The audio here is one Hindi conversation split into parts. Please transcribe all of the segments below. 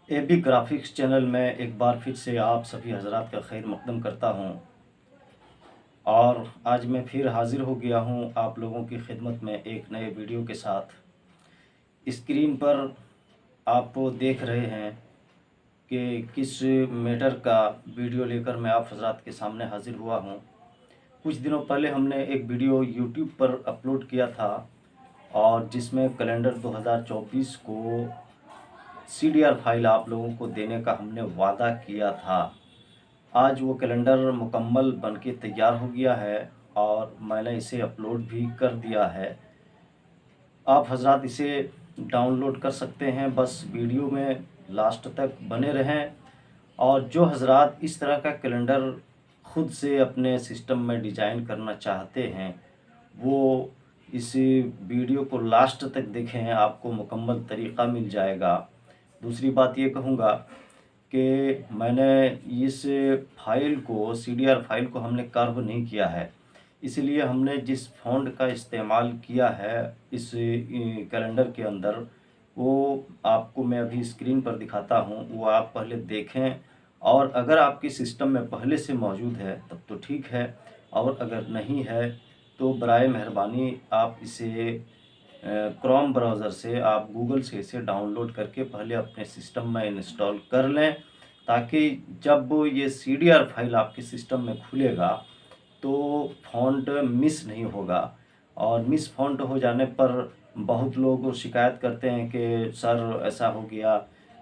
ए बी ग्राफिक्स चैनल में एक बार फिर से आप सभी हजरात का खैर मकदम करता हूँ। और आज मैं फिर हाज़िर हो गया हूँ आप लोगों की खिदमत में एक नए वीडियो के साथ। स्क्रीन पर आप देख रहे हैं कि किस मैटर का वीडियो लेकर मैं आप हजरात के सामने हाज़िर हुआ हूँ। कुछ दिनों पहले हमने एक वीडियो यूट्यूब पर अपलोड किया था और जिसमें कैलेंडर 2024 को CDR फाइल आप लोगों को देने का हमने वादा किया था। आज वो कैलेंडर मुकम्मल बनके तैयार हो गया है और मैंने इसे अपलोड भी कर दिया है। आप हजरात इसे डाउनलोड कर सकते हैं, बस वीडियो में लास्ट तक बने रहें। और जो हजरात इस तरह का कैलेंडर खुद से अपने सिस्टम में डिज़ाइन करना चाहते हैं वो इस वीडियो को लास्ट तक देखें, आपको मुकम्मल तरीक़ा मिल जाएगा। दूसरी बात ये कहूँगा कि मैंने इस फाइल को CDR फाइल को हमने कर्व नहीं किया है, इसलिए हमने जिस फ़ॉन्ट का इस्तेमाल किया है इस कैलेंडर के अंदर वो आपको मैं अभी स्क्रीन पर दिखाता हूँ, वो आप पहले देखें। और अगर आपके सिस्टम में पहले से मौजूद है तब तो ठीक है, और अगर नहीं है तो बराए मेहरबानी आप इसे क्रोम ब्राउज़र से, आप गूगल से इसे डाउनलोड करके पहले अपने सिस्टम में इंस्टॉल कर लें, ताकि जब ये CDR फाइल आपके सिस्टम में खुलेगा तो फ़ॉन्ट मिस नहीं होगा। और मिस फ़ॉन्ट हो जाने पर बहुत लोग शिकायत करते हैं कि सर ऐसा हो गया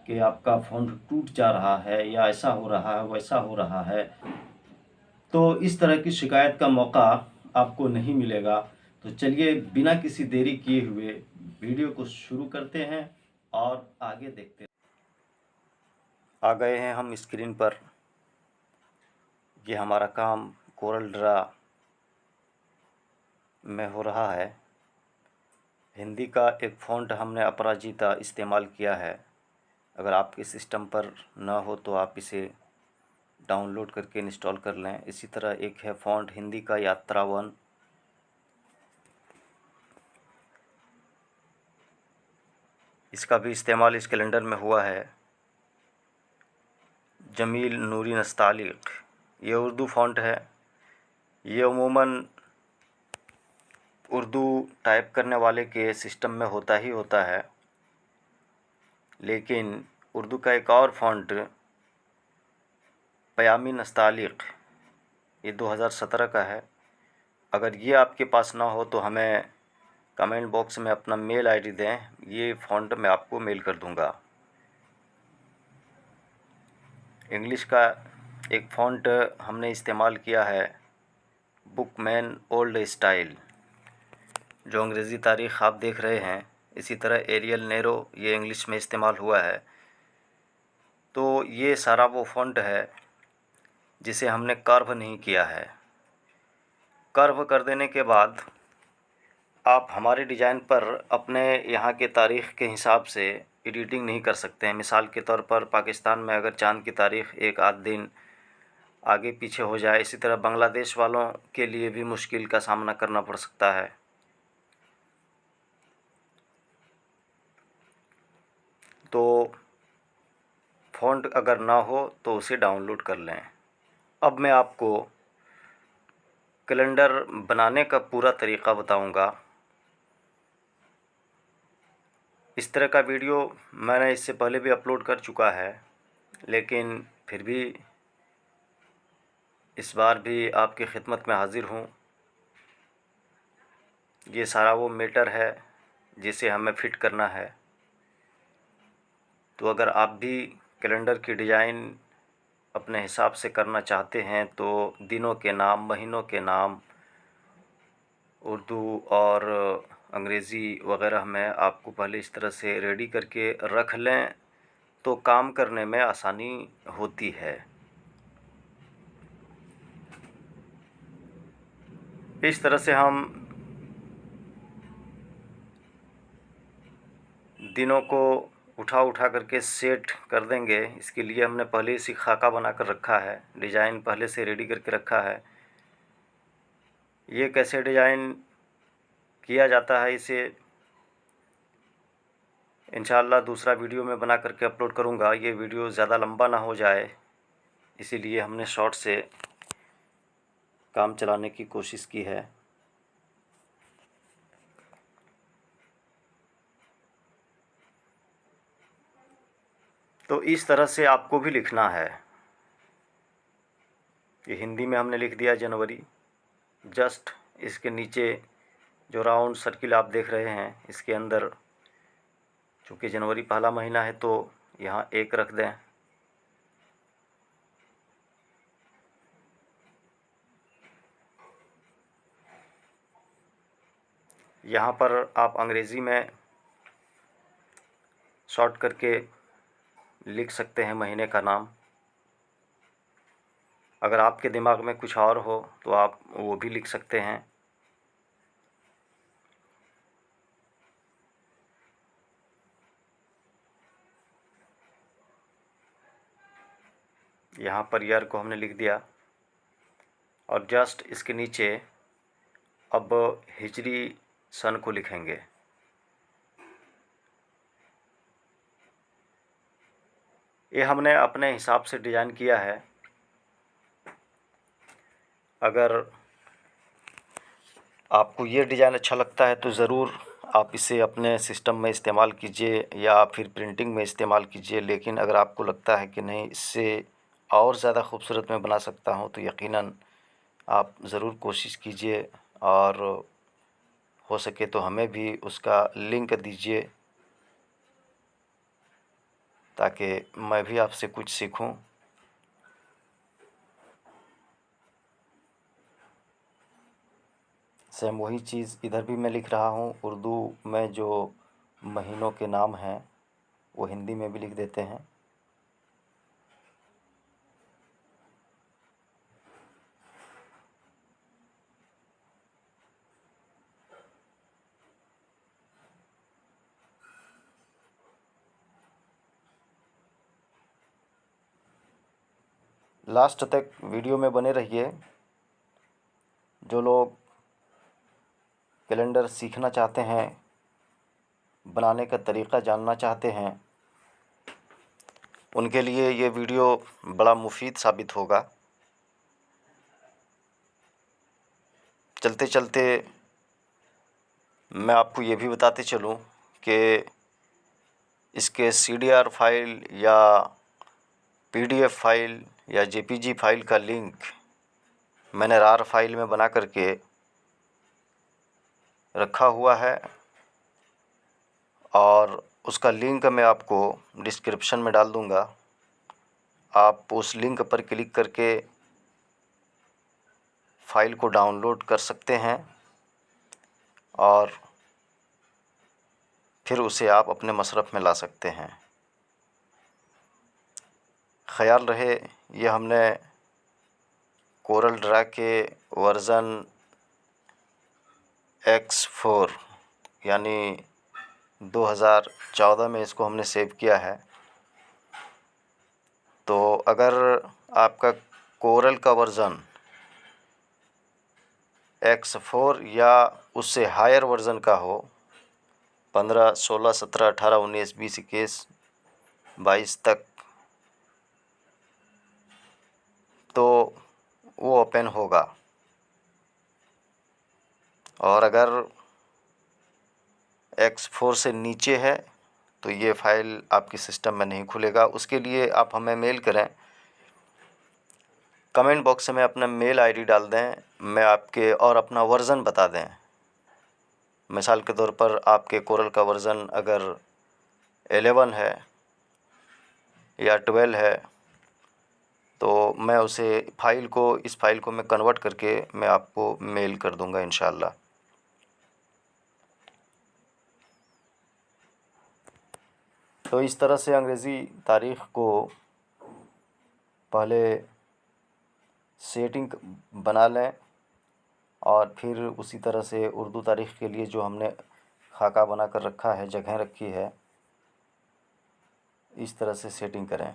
कि आपका फ़ॉन्ट टूट जा रहा है, या ऐसा हो रहा है, वैसा हो रहा है। तो इस तरह की शिकायत का मौका आपको नहीं मिलेगा। तो चलिए बिना किसी देरी किए हुए वीडियो को शुरू करते हैं और आगे देखते हैं। आ गए हैं हम स्क्रीन पर। ये हमारा काम कोरल ड्रा में हो रहा है। हिंदी का एक फ़ॉन्ट हमने अपराजिता इस्तेमाल किया है। अगर आपके सिस्टम पर न हो तो आप इसे डाउनलोड करके इंस्टॉल कर लें। इसी तरह एक है फ़ॉन्ट हिंदी का यात्रावन। इसका भी इस्तेमाल इस कैलेंडर में हुआ है। जमील नूरी नस्तालिक, ये उर्दू फ़ॉन्ट है। ये अमूमन उर्दू टाइप करने वाले के सिस्टम में होता ही होता है, लेकिन उर्दू का एक और फ़ॉन्ट पयामी नस्तालिक, ये 2017 का है। अगर ये आपके पास ना हो तो हमें कमेंट बॉक्स में अपना मेल आईडी दें, ये फ़ॉन्ट मैं आपको मेल कर दूंगा। इंग्लिश का एक फ़ॉन्ट हमने इस्तेमाल किया है बुकमैन ओल्ड स्टाइल, जो अंग्रेज़ी तारीख़ आप देख रहे हैं। इसी तरह एरियल नेरो, ये इंग्लिश में इस्तेमाल हुआ है। तो ये सारा वो फ़ॉन्ट है जिसे हमने कर्व नहीं किया है। कर्व कर देने के बाद आप हमारे डिज़ाइन पर अपने यहाँ के तारीख़ के हिसाब से एडिटिंग नहीं कर सकते हैं। मिसाल के तौर पर पाकिस्तान में अगर चाँद की तारीख़ एक आध दिन आगे पीछे हो जाए, इसी तरह बांग्लादेश वालों के लिए भी मुश्किल का सामना करना पड़ सकता है। तो फ़ॉन्ट अगर ना हो तो उसे डाउनलोड कर लें। अब मैं आपको कैलेंडर बनाने का पूरा तरीक़ा बताऊंगा। इस तरह का वीडियो मैंने इससे पहले भी अपलोड कर चुका है, लेकिन फिर भी इस बार भी आपकी खिदमत में हाज़िर हूँ। ये सारा वो मैटर है जिसे हमें फ़िट करना है। तो अगर आप भी कैलेंडर की डिज़ाइन अपने हिसाब से करना चाहते हैं तो दिनों के नाम, महीनों के नाम उर्दू और अंग्रेज़ी वग़ैरह में आपको पहले इस तरह से रेडी करके रख लें तो काम करने में आसानी होती है। इस तरह से हम दिनों को उठा करके सेट कर देंगे। इसके लिए हमने पहले से खाका बना कर रखा है, डिज़ाइन पहले से रेडी करके रखा है। ये कैसे डिज़ाइन किया जाता है इसे इंशाअल्लाह दूसरा वीडियो मैं बना करके अपलोड करूँगा। ये वीडियो ज़्यादा लंबा ना हो जाए, इसीलिए हमने शॉर्ट से काम चलाने की कोशिश की है। तो इस तरह से आपको भी लिखना है। ये हिंदी में हमने लिख दिया जनवरी। जस्ट इसके नीचे जो राउंड सर्किल आप देख रहे हैं, इसके अंदर चूँकि जनवरी पहला महीना है तो यहाँ 1 रख दें। यहाँ पर आप अंग्रेज़ी में शॉर्ट करके लिख सकते हैं महीने का नाम। अगर आपके दिमाग में कुछ और हो तो आप वो भी लिख सकते हैं। यहाँ पर ईयर को हमने लिख दिया और जस्ट इसके नीचे अब हिजरी सन को लिखेंगे। ये हमने अपने हिसाब से डिज़ाइन किया है। अगर आपको ये डिज़ाइन अच्छा लगता है तो ज़रूर आप इसे अपने सिस्टम में इस्तेमाल कीजिए या फिर प्रिंटिंग में इस्तेमाल कीजिए। लेकिन अगर आपको लगता है कि नहीं, इससे और ज़्यादा खूबसूरत मैं बना सकता हूँ, तो यकीनन आप ज़रूर कोशिश कीजिए और हो सके तो हमें भी उसका लिंक दीजिए ताकि मैं भी आपसे कुछ सीखूं। सेम वही चीज़ इधर भी मैं लिख रहा हूँ। उर्दू में जो महीनों के नाम हैं वो हिंदी में भी लिख देते हैं। लास्ट तक वीडियो में बने रहिए। जो लोग कैलेंडर सीखना चाहते हैं, बनाने का तरीक़ा जानना चाहते हैं, उनके लिए ये वीडियो बड़ा मुफीद साबित होगा। चलते चलते मैं आपको ये भी बताते चलूँ कि इसके CDR फाइल या PDF फाइल या JPG फाइल का लिंक मैंने RAR फाइल में बना करके रखा हुआ है और उसका लिंक मैं आपको डिस्क्रिप्शन में डाल दूँगा। आप उस लिंक पर क्लिक करके फ़ाइल को डाउनलोड कर सकते हैं और फिर उसे आप अपने मसरफ़ में ला सकते हैं। ख़याल रहे, ये हमने कोरल ड्रा के वर्ज़न X4 यानी 2014 में इसको हमने सेव किया है। तो अगर आपका कोरल का वर्ज़न X4 या उससे हायर वर्ज़न का हो, 15, 16, 17, 18, 19, 20, 21, 22 तक, तो वो ओपन होगा। और अगर X4 से नीचे है तो ये फ़ाइल आपकी सिस्टम में नहीं खुलेगा। उसके लिए आप हमें मेल करें, कमेंट बॉक्स में अपना मेल ID डाल दें, मैं आपके और अपना वर्ज़न बता दें। मिसाल के तौर पर आपके कोरल का वर्ज़न अगर 11 है या 12 है तो मैं इस फ़ाइल को मैं कन्वर्ट करके मैं आपको मेल कर दूंगा इंशाअल्लाह। तो इस तरह से अंग्रेज़ी तारीख़ को पहले सेटिंग बना लें और फिर उसी तरह से उर्दू तारीख़ के लिए जो हमने खाका बना कर रखा है, जगह रखी है, इस तरह से सेटिंग करें।